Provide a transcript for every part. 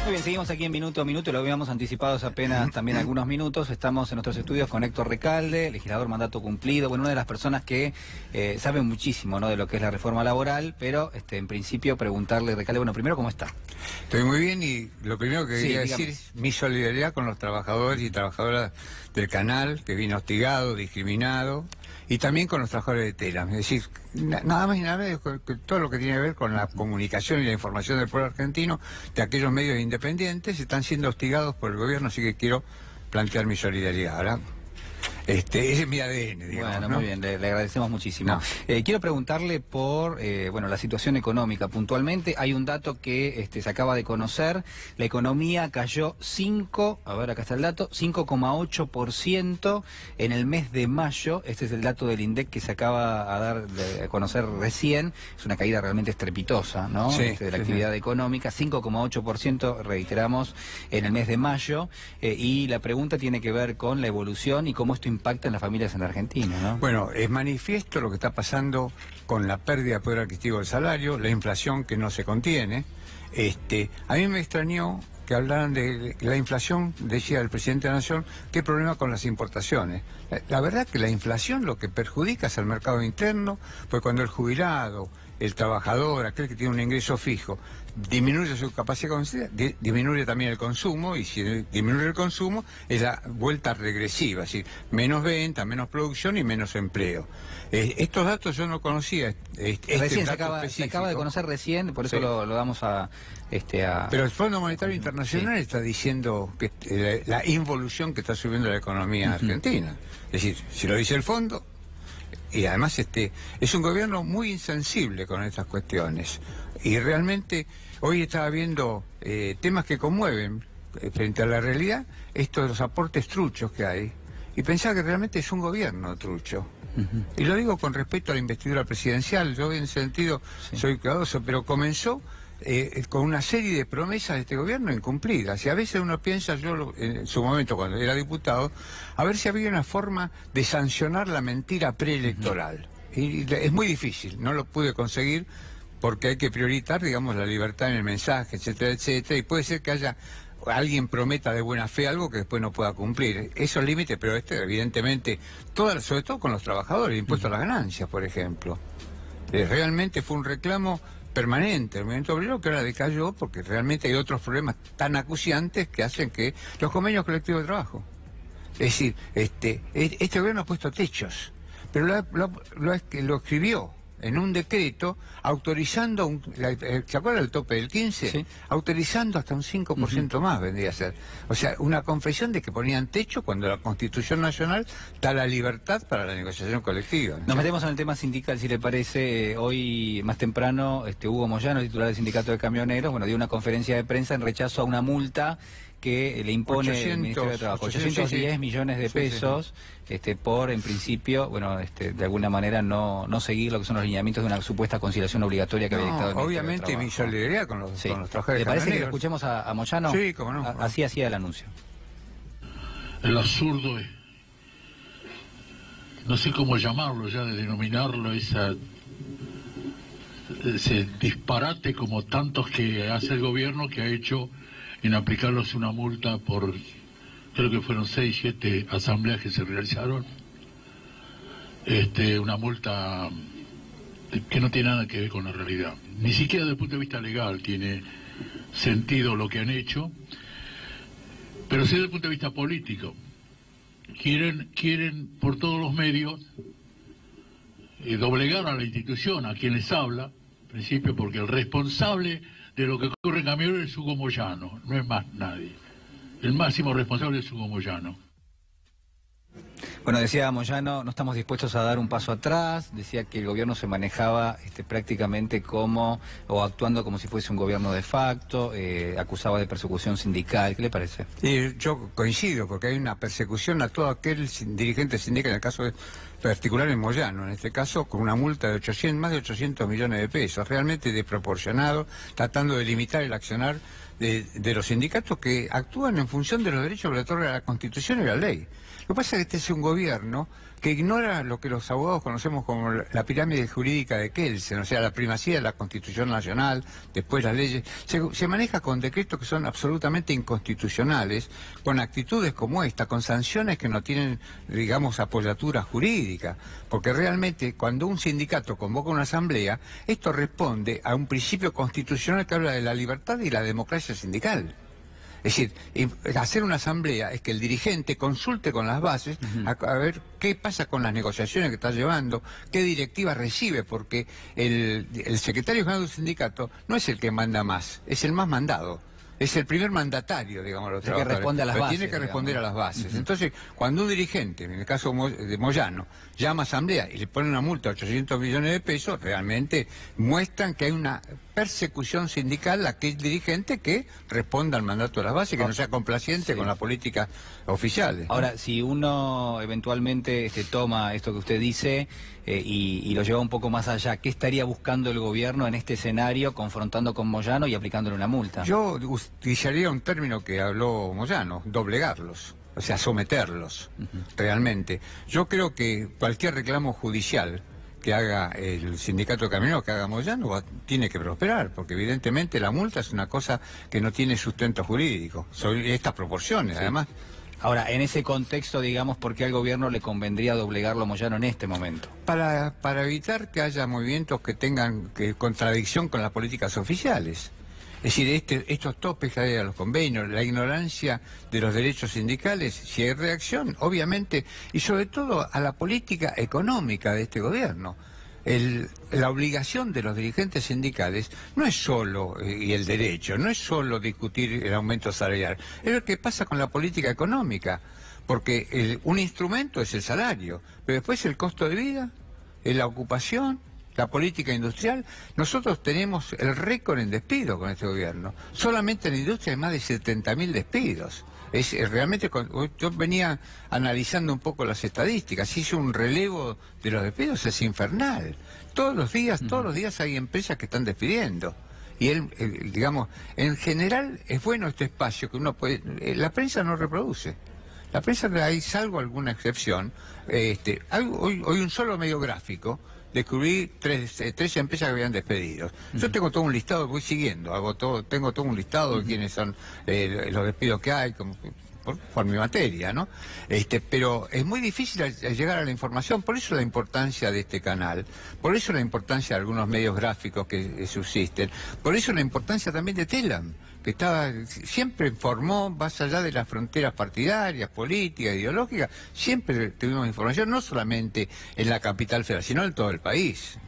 Muy bien, seguimos aquí en Minuto a Minuto, lo habíamos anticipado hace apenas también algunos minutos. Estamos en nuestros estudios con Héctor Recalde, legislador mandato cumplido, bueno, una de las personas que sabe muchísimo, ¿no?, de lo que es la reforma laboral, pero en principio preguntarle, Recalde, bueno, primero, ¿cómo está? Estoy muy bien y lo primero que quería decir es mi solidaridad con los trabajadores y trabajadoras del canal, que vino hostigado, discriminado, y también con los trabajadores de Telam. Es decir, nada más y nada menos que todo lo que tiene que ver con la comunicación y la información del pueblo argentino, de aquellos medios independientes, están siendo hostigados por el gobierno, así que quiero plantear mi solidaridad, ¿verdad? Ese es mi ADN, digamos. Bueno, ¿no? muy bien, le agradecemos muchísimo. No. Quiero preguntarle por bueno, la situación económica. Puntualmente hay un dato que se acaba de conocer. La economía cayó acá está el dato, 5,8% en el mes de mayo. Este es el dato del INDEC que se acaba a conocer recién. Es una caída realmente estrepitosa, ¿no? Sí, De la actividad económica, 5,8%, reiteramos, en el mes de mayo. Y la pregunta tiene que ver con la evolución y cómo esto impacta en las familias en Argentina, ¿no? Bueno, es manifiesto lo que está pasando con la pérdida de poder adquisitivo del salario, la inflación que no se contiene. A mí me extrañó que hablaran de la inflación, decía el presidente de la Nación, qué problema con las importaciones. La verdad que la inflación lo que perjudica es al mercado interno, pues cuando el jubilado, el trabajador, aquel que tiene un ingreso fijo, disminuye su capacidad de consumo, disminuye también el consumo, y si disminuye el consumo es la vuelta regresiva, es decir, menos venta, menos producción y menos empleo. Estos datos yo no conocía. Recién se acaba de conocer recién, por eso lo damos a... Pero el Fondo Monetario Internacional está diciendo que la involución que está subiendo la economía argentina. Es decir, si lo dice el fondo... Y además es un gobierno muy insensible con estas cuestiones. Y realmente hoy estaba viendo temas que conmueven frente a la realidad, esto de los aportes truchos que hay. Y pensaba que realmente es un gobierno trucho. Y lo digo con respecto a la investidura presidencial. Yo en ese sentido soy cuidadoso, pero comenzó con una serie de promesas de este gobierno incumplidas. Y a veces uno piensa, yo en su momento cuando era diputado, a ver si había una forma de sancionar la mentira preelectoral. Y es muy difícil, no lo pude conseguir porque hay que priorizar, digamos, la libertad en el mensaje, etcétera, etcétera, y puede ser que alguien prometa de buena fe algo que después no pueda cumplir. Esos límites, pero evidentemente, sobre todo con los trabajadores, impuestos a las ganancias, por ejemplo. Realmente fue un reclamo permanente, el movimiento obrero, que ahora decayó porque realmente hay otros problemas tan acuciantes que hacen que los convenios colectivos de trabajo. Es decir, este gobierno ha puesto techos, pero lo escribió en un decreto autorizando, ¿se acuerdan del tope del 15? Sí. Autorizando hasta un 5% más, vendría a ser. O sea, una confesión de que ponían techo cuando la Constitución Nacional da la libertad para la negociación colectiva. Nos metemos en el tema sindical, si le parece. Hoy, más temprano, Hugo Moyano, titular del Sindicato de Camioneros, bueno, dio una conferencia de prensa en rechazo a una multa que le impone el Ministerio de Trabajo, 810 millones de pesos, por, en principio, bueno, de alguna manera no seguir lo que son los lineamientos de una supuesta conciliación obligatoria que había dictado el Ministerio de Trabajo. Obviamente mi solidaridad con los trabajadores. ¿Le parece que lo escuchemos a Moyano? Sí, cómo no. Así hacía el anuncio. El absurdo es, no sé cómo llamarlo ya, de denominarlo, ese disparate como tantos que hace el gobierno, que ha hecho en aplicarlos una multa por, creo que fueron 6, 7 asambleas que se realizaron, una multa que no tiene nada que ver con la realidad. Ni siquiera desde el punto de vista legal tiene sentido lo que han hecho, pero sí desde el punto de vista político. Quieren por todos los medios doblegar a la institución, a quien les habla, en principio, porque el responsable de lo que ocurre en Camioneros es Hugo Moyano, no es más nadie. El máximo responsable es Hugo Moyano. Bueno, decía Moyano, no estamos dispuestos a dar un paso atrás, decía que el gobierno se manejaba prácticamente actuando como si fuese un gobierno de facto, acusaba de persecución sindical. ¿Qué le parece? Yo coincido, porque hay una persecución a todo aquel dirigente sindical, en el caso particular en Moyano, en este caso con una multa de más de 800 millones de pesos, realmente desproporcionado, tratando de limitar el accionar de los sindicatos que actúan en función de los derechos que le otorga la Constitución y la ley. Lo que pasa es que este es un gobierno que ignora lo que los abogados conocemos como la pirámide jurídica de Kelsen, o sea, la primacía de la Constitución Nacional, después las leyes. Se maneja con decretos que son absolutamente inconstitucionales, con actitudes como esta, con sanciones que no tienen, digamos, apoyatura jurídica. Porque realmente, cuando un sindicato convoca una asamblea, esto responde a un principio constitucional que habla de la libertad y la democracia sindical. Es decir, hacer una asamblea es que el dirigente consulte con las bases a ver qué pasa con las negociaciones que está llevando, qué directivas recibe, porque el secretario general de un sindicato no es el que manda más, es el más mandado. Es el primer mandatario, digamos, los trabajadores. Que responde a las bases, tiene que responder a las bases. Entonces, cuando un dirigente, en el caso de Moyano, llama a asamblea y le pone una multa de 800 millones de pesos, realmente muestran que hay una persecución sindical a aquel dirigente que responda al mandato de las bases, que no sea complaciente con la política oficial. Ahora, si uno eventualmente toma esto que usted dice y lo lleva un poco más allá, ¿qué estaría buscando el gobierno en este escenario, confrontando con Moyano y aplicándole una multa? Yo utilizaría un término que habló Moyano, doblegarlos, o sea, someterlos, realmente. Yo creo que cualquier reclamo judicial que haga el sindicato de camioneros, que haga Moyano, tiene que prosperar, porque evidentemente la multa es una cosa que no tiene sustento jurídico, son estas proporciones, además. Ahora, en ese contexto, digamos, ¿por qué al gobierno le convendría doblegarlo a Moyano en este momento? Para evitar que haya movimientos que tengan contradicción con las políticas oficiales. Es decir, estos topes que hay a los convenios, la ignorancia de los derechos sindicales, si hay reacción, obviamente, y sobre todo a la política económica de este gobierno. La obligación de los dirigentes sindicales no es solo, y el derecho, no es solo discutir el aumento salarial, es lo que pasa con la política económica, porque un instrumento es el salario, pero después el costo de vida, la ocupación, la política industrial. Nosotros tenemos el récord en despidos con este gobierno. Solamente en la industria hay más de 70.000 despidos. Realmente, yo venía analizando un poco las estadísticas, hice un relevo de los despidos, es infernal. Todos los días hay empresas que están despidiendo. Y digamos, en general es bueno este espacio que uno puede... la prensa no reproduce. La prensa, hay salvo alguna excepción, hay hoy un solo medio gráfico. Descubrí tres empresas que habían despedido. Yo tengo todo un listado, voy siguiendo, tengo todo un listado de quiénes son los despidos que hay, por mi materia, ¿no? Pero es muy difícil llegar a la información, por eso la importancia de este canal, por eso la importancia de algunos medios gráficos que subsisten, por eso la importancia también de Telam, que siempre informó más allá de las fronteras partidarias, políticas, ideológicas, siempre tuvimos información, no solamente en la capital federal, sino en todo el país.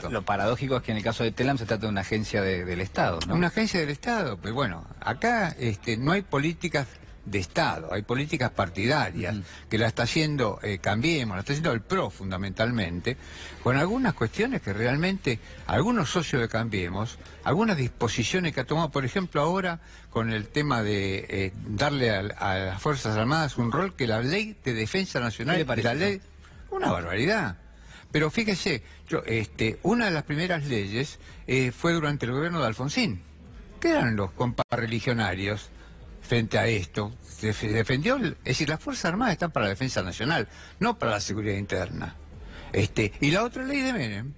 Lo paradójico es que en el caso de Telam se trata de una agencia del Estado, ¿no? Una agencia del Estado, pues bueno, acá no hay políticas de Estado, hay políticas partidarias que la está haciendo Cambiemos, la está haciendo el PRO fundamentalmente, con algunas cuestiones que realmente algunos socios de Cambiemos, algunas disposiciones que ha tomado, por ejemplo ahora con el tema de darle a las Fuerzas Armadas un rol que la Ley de Defensa Nacional y la ley, una barbaridad. Pero fíjese, una de las primeras leyes fue durante el gobierno de Alfonsín, que eran los comparreligionarios frente a esto. Se defendió, es decir, las Fuerzas Armadas están para la defensa nacional, no para la seguridad interna. Y la otra ley de Menem,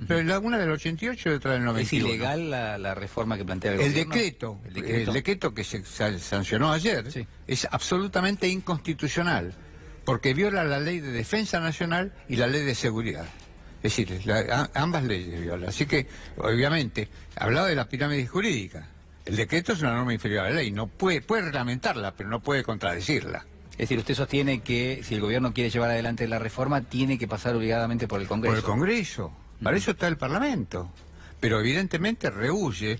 pero una del 88 y otra del 91. ¿Es ilegal la reforma que plantea el gobierno? El decreto que se sancionó ayer es absolutamente inconstitucional, porque viola la ley de defensa nacional y la ley de seguridad. Es decir, ambas leyes viola. Así que, obviamente, hablaba de la pirámide jurídica. El decreto es una norma inferior a la ley, no puede reglamentarla, pero no puede contradecirla. Es decir, usted sostiene que si el gobierno quiere llevar adelante la reforma, tiene que pasar obligadamente por el Congreso. Por el Congreso, para eso está el Parlamento. Pero evidentemente rehuyen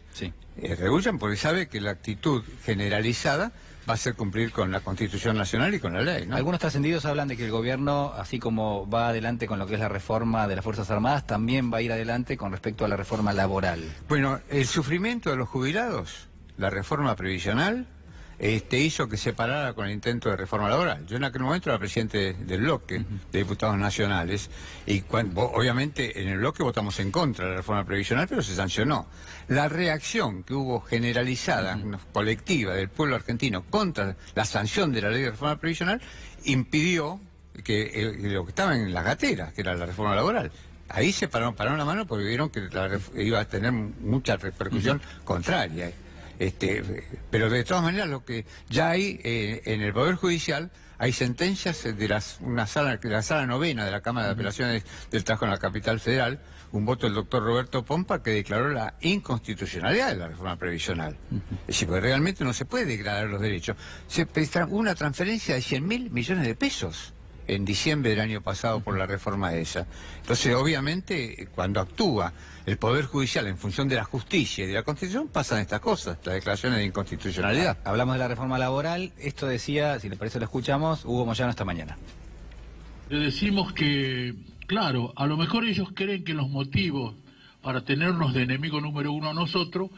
porque sabe que la actitud generalizada va a ser cumplir con la Constitución Nacional y con la ley, ¿no? Algunos trascendidos hablan de que el gobierno, así como va adelante con lo que es la reforma de las Fuerzas Armadas, también va a ir adelante con respecto a la reforma laboral. Bueno, el sufrimiento de los jubilados, la reforma previsional, hizo que se parara con el intento de reforma laboral. Yo en aquel momento era presidente del bloque de diputados nacionales y obviamente en el bloque votamos en contra de la reforma previsional, pero se sancionó. La reacción que hubo generalizada, colectiva del pueblo argentino contra la sanción de la ley de reforma previsional impidió lo que estaba en las gateras, que era la reforma laboral. Ahí se pararon la mano porque vieron que iba a tener mucha repercusión contraria. Pero de todas maneras, lo que ya hay en el Poder Judicial, hay sentencias de la sala novena de la Cámara de Apelaciones del Trabajo en la Capital Federal, un voto del doctor Roberto Pompa que declaró la inconstitucionalidad de la reforma previsional. Es decir, porque realmente no se puede declarar los derechos. Hubo una transferencia de 100.000 millones de pesos en diciembre del año pasado por la reforma esa. Entonces, obviamente, cuando actúa el Poder Judicial en función de la justicia y de la Constitución, pasan estas cosas, las declaraciones de inconstitucionalidad. Hablamos de la reforma laboral, esto decía, si le parece lo escuchamos, Hugo Moyano esta mañana. Le decimos que, claro, a lo mejor ellos creen que los motivos para tenernos de enemigo número uno a nosotros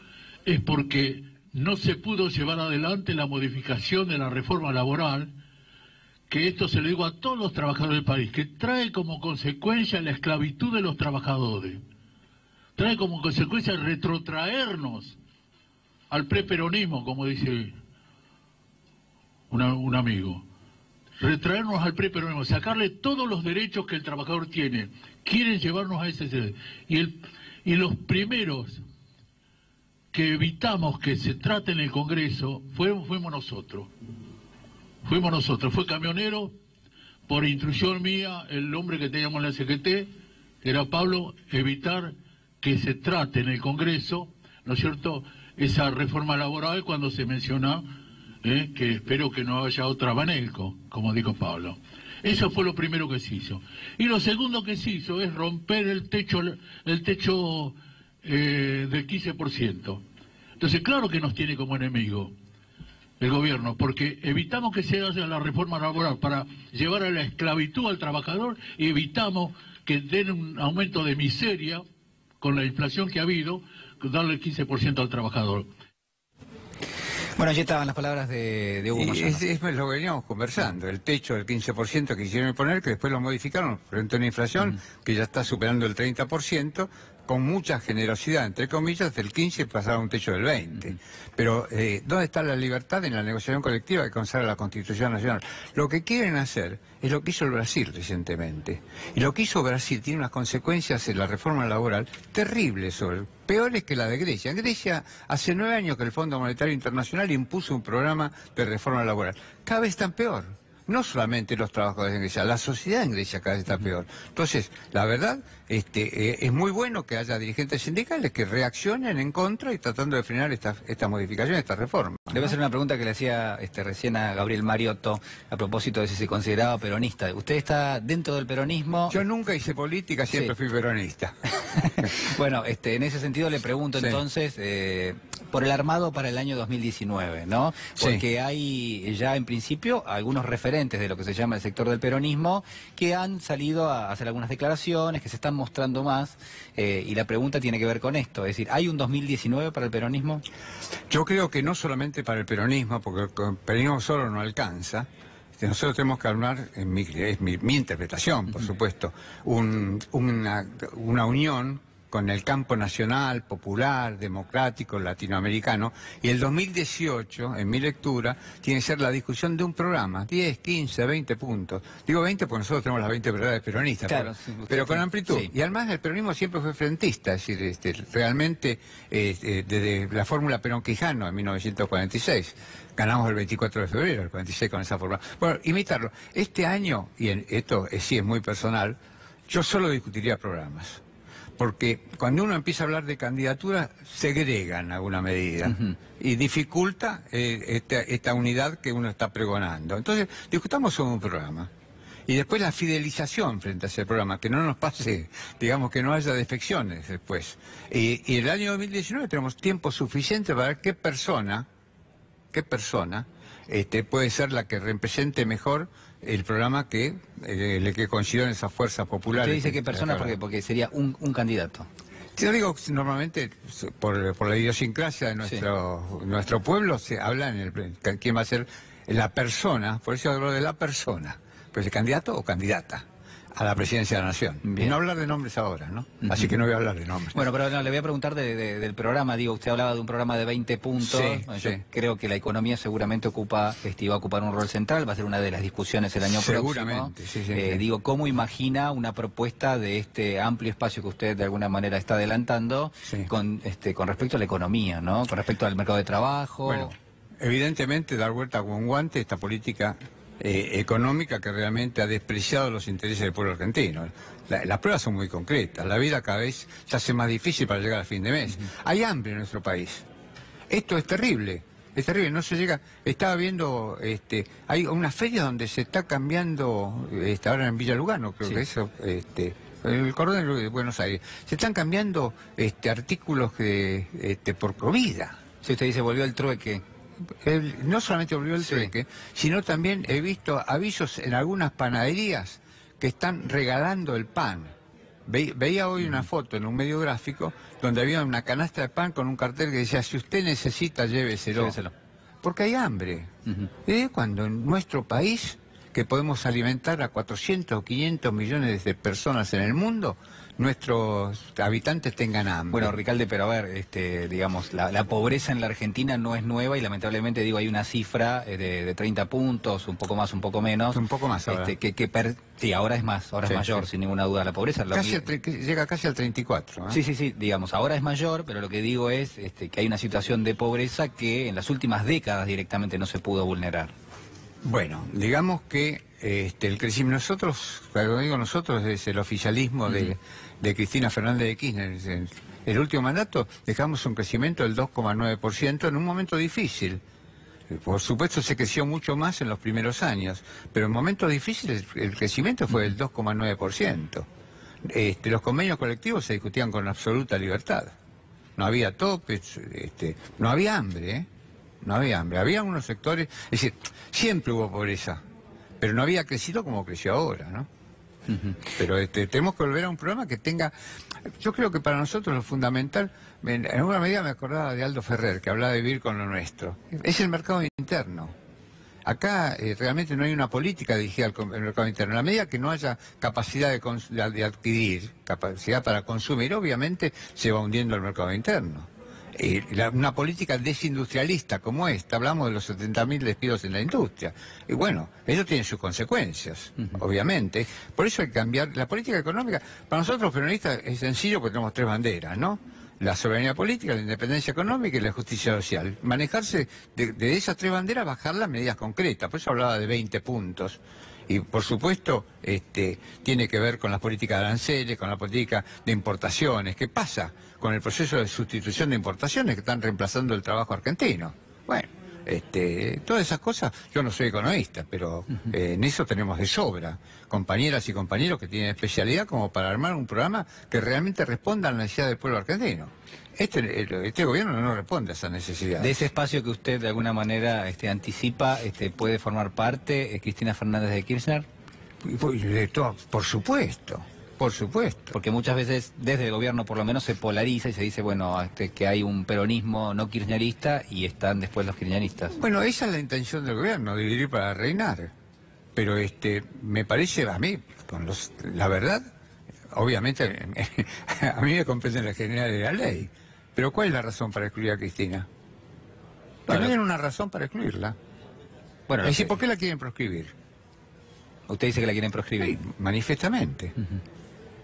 es porque no se pudo llevar adelante la modificación de la reforma laboral, que esto se lo digo a todos los trabajadores del país, que trae como consecuencia la esclavitud de los trabajadores, trae como consecuencia retrotraernos al preperonismo, como dice un amigo, retraernos al preperonismo, sacarle todos los derechos que el trabajador tiene, quieren llevarnos a ese... Y los primeros que evitamos que se trate en el Congreso fuimos nosotros. Fue Camionero, por instrucción mía, el hombre que teníamos en la CGT, era Pablo, evitar que se trate en el Congreso, ¿no es cierto?, esa reforma laboral cuando se menciona que espero que no haya otra Banelco, como dijo Pablo. Eso fue lo primero que se hizo. Y lo segundo que se hizo es romper el techo del 15%. Entonces, claro que nos tiene como enemigo el gobierno, porque evitamos que se haga la reforma laboral para llevar a la esclavitud al trabajador y evitamos que den un aumento de miseria con la inflación que ha habido, darle el 15% al trabajador. Bueno, allí estaban las palabras de Hugo Moyano. Es lo que veníamos conversando, el techo del 15% que quisieron imponer, que después lo modificaron frente a una inflación que ya está superando el 30%, con mucha generosidad, entre comillas, del 15 pasaron a un techo del 20. Pero, ¿dónde está la libertad en la negociación colectiva que consagra la Constitución Nacional? Lo que quieren hacer es lo que hizo el Brasil recientemente. Y lo que hizo Brasil tiene unas consecuencias en la reforma laboral terribles, peores que la de Grecia. En Grecia, hace 9 años que el Fondo Monetario Internacional impuso un programa de reforma laboral. Cada vez están peor. No solamente los trabajadores en Grecia, la sociedad en Grecia cada vez está peor. Entonces, la verdad, es muy bueno que haya dirigentes sindicales que reaccionen en contra y tratando de frenar esta modificación, esta reforma. Debe ser una pregunta que le hacía recién a Gabriel Mariotto a propósito de si se consideraba peronista. ¿Usted está dentro del peronismo? Yo nunca hice política, siempre fui peronista. Bueno, en ese sentido le pregunto entonces por el armado para el año 2019, ¿no? Porque hay ya en principio algunos referentes de lo que se llama el sector del peronismo que han salido a hacer algunas declaraciones, que se están mostrando más, y la pregunta tiene que ver con esto, es decir, ¿hay un 2019 para el peronismo? Yo creo que no solamente para el peronismo, porque el peronismo solo no alcanza. Nosotros tenemos que armar, es mi interpretación, por supuesto, una unión con el campo nacional, popular, democrático, latinoamericano, y el 2018, en mi lectura, tiene que ser la discusión de un programa, 10, 15, 20 puntos. Digo 20 porque nosotros tenemos las 20 verdades peronistas, claro, pero con amplitud. Sí. Y además el peronismo siempre fue frentista, es decir, realmente desde la fórmula Perón-Quijano en 1946, ganamos el 24 de febrero, el 46 con esa fórmula. Bueno, imitarlo. Este año, y esto sí es muy personal, yo solo discutiría programas. Porque cuando uno empieza a hablar de candidaturas, segrega en alguna medida y dificulta esta unidad que uno está pregonando. Entonces, discutamos sobre un programa. Y después la fidelización frente a ese programa, que no nos pase, digamos, que no haya defecciones después. Y el año 2019 tenemos tiempo suficiente para ver qué persona puede ser la que represente mejor el programa que consideren esas fuerzas populares. Usted dice qué persona porque sería un candidato. Yo digo, normalmente, por la idiosincrasia de nuestro pueblo, se habla quién va a ser la persona, por eso hablo de la persona, pues el candidato o candidata. a la presidencia de la Nación. Bien. Y no hablar de nombres ahora, ¿no? Así que no voy a hablar de nombres. Bueno, pero no, le voy a preguntar del programa. Digo, usted hablaba de un programa de 20 puntos. Sí, Bueno, sí. yo creo que la economía seguramente va a ocupar un rol central, va a ser una de las discusiones el año Seguramente, próximo. sí. Digo, ¿cómo imagina una propuesta de este amplio espacio que usted de alguna manera está adelantando con respecto a la economía, ¿no? Con respecto al mercado de trabajo. Bueno, evidentemente dar vuelta con guante esta política económica que realmente ha despreciado los intereses del pueblo argentino. Las pruebas son muy concretas. La vida cada vez se hace más difícil para llegar a fin de mes. Hay hambre en nuestro país. Esto es terrible. Es terrible, no se llega. Estaba viendo, hay una feria donde se está cambiando, ahora en Villa Lugano, creo que eso, el cordón de Buenos Aires, se están cambiando artículos por comida. Si usted dice, volvió el trueque. No solamente volvió el trueque, sino también he visto avisos en algunas panaderías que están regalando el pan. Veía hoy una foto en un medio gráfico donde había una canasta de pan con un cartel que decía, si usted necesita, lléveselo. Porque hay hambre. Cuando en nuestro país, que podemos alimentar a 400 o 500 millones de personas en el mundo, nuestros habitantes tengan hambre. Bueno, Ricalde, pero a ver, digamos, la pobreza en la Argentina no es nueva y lamentablemente, digo, hay una cifra de 30 puntos, un poco más, un poco menos. Un poco más ahora. Sí, ahora es más, ahora es mayor, sin ninguna duda, la pobreza. Llega casi al 34. Sí, digamos, ahora es mayor, pero lo que digo es que hay una situación de pobreza que en las últimas décadas directamente no se pudo vulnerar. Bueno, digamos que el crecimiento, nosotros, cuando digo nosotros, es el oficialismo de Cristina Fernández de Kirchner. En el último mandato dejamos un crecimiento del 2,9% en un momento difícil. Por supuesto se creció mucho más en los primeros años, pero en momentos difíciles el crecimiento fue del 2,9%. Los convenios colectivos se discutían con absoluta libertad. No había topes, no había hambre, No había hambre. Había unos sectores, es decir, siempre hubo pobreza, pero no había crecido como creció ahora, ¿no? Pero tenemos que volver a un programa que tenga... Yo creo que para nosotros lo fundamental, en alguna medida me acordaba de Aldo Ferrer, que hablaba de vivir con lo nuestro. Es el mercado interno. Acá realmente no hay una política dirigida al mercado interno. En la medida que no haya capacidad de adquirir, capacidad para consumir, obviamente se va hundiendo el mercado interno. Una política desindustrialista como esta, hablamos de los 70.000 despidos en la industria. Y bueno, eso tiene sus consecuencias, obviamente. Por eso hay que cambiar la política económica. Para nosotros los peronistas es sencillo porque tenemos tres banderas, ¿no? La soberanía política, la independencia económica y la justicia social. Manejarse de esas tres banderas, bajarlas a medidas concretas. Por eso hablaba de 20 puntos. Y por supuesto tiene que ver con las políticas de aranceles, con la política de importaciones. ¿Qué pasa con el proceso de sustitución de importaciones que están reemplazando el trabajo argentino? Bueno, todas esas cosas, yo no soy economista, pero en eso tenemos de sobra compañeras y compañeros que tienen especialidad como para armar un programa que realmente responda a la necesidad del pueblo argentino. Este gobierno no responde a esa necesidad. De ese espacio que usted de alguna manera anticipa, ¿puede formar parte Cristina Fernández de Kirchner? Por supuesto. Por supuesto. Porque muchas veces desde el gobierno por lo menos se polariza y se dice, bueno, que hay un peronismo no kirchnerista y están después los kirchneristas. Bueno, esa es la intención del gobierno, dividir para reinar. Pero me parece a mí, la verdad, obviamente a mí me competen las generales de la ley. Pero ¿cuál es la razón para excluir a Cristina? No tienen una razón para excluirla. Bueno, es decir, ¿por qué la quieren proscribir? Usted dice que la quieren proscribir. Sí, manifiestamente.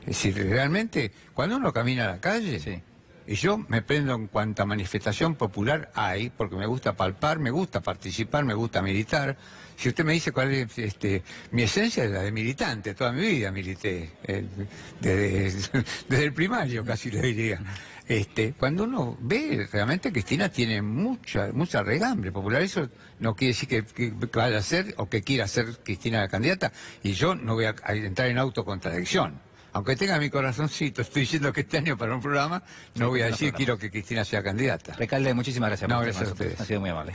Es decir, realmente, cuando uno camina a la calle, y yo me prendo en cuanta manifestación popular hay, porque me gusta palpar, me gusta participar, me gusta militar. Si usted me dice cuál es mi esencia, es la de militante, toda mi vida milité, desde el primario casi le diría. Cuando uno ve, realmente Cristina tiene mucha regambre popular. Eso no quiere decir que vaya a ser o que quiera ser Cristina la candidata, y yo no voy a entrar en autocontradicción. Aunque tenga mi corazoncito, estoy diciendo que este año para un programa, no voy a decir quiero que Cristina sea candidata. Recalde, muchísimas gracias. No, gracias a ustedes. Ha sido muy amable.